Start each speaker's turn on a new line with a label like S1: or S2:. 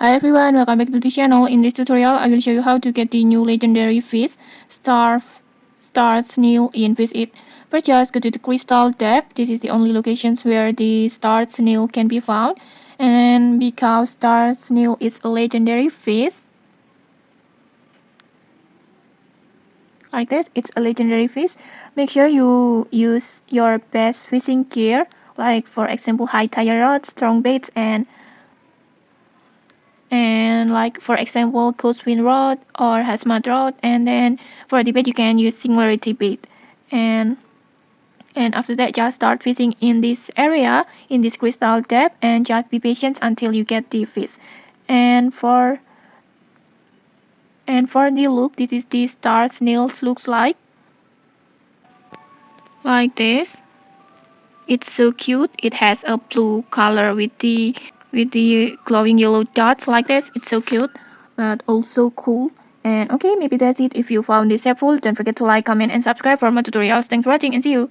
S1: Hi everyone, welcome back to the channel. In this tutorial, I will show you how to get the new legendary fish, Star Snail in Fish It. First, just go to the crystal depth. This is the only locations where the Star Snail can be found. And because Star Snail is a legendary fish, like this, it's a legendary fish. Make sure you use your best fishing gear, like for example high tire rods, strong baits, and like for example coastwind rod or hazmat rod, and then for the bait you can use singularity bait, and after that just start fishing in this area in this crystal depth and just be patient until you get the fish. And for the look, this is the star snails looks like this. It's so cute. It has a blue color with the glowing yellow dots like this. It's so cute, but also cool. And okay, maybe that's it. If you found this helpful, don't forget to like, comment, and subscribe for more tutorials. Thanks for watching and see you.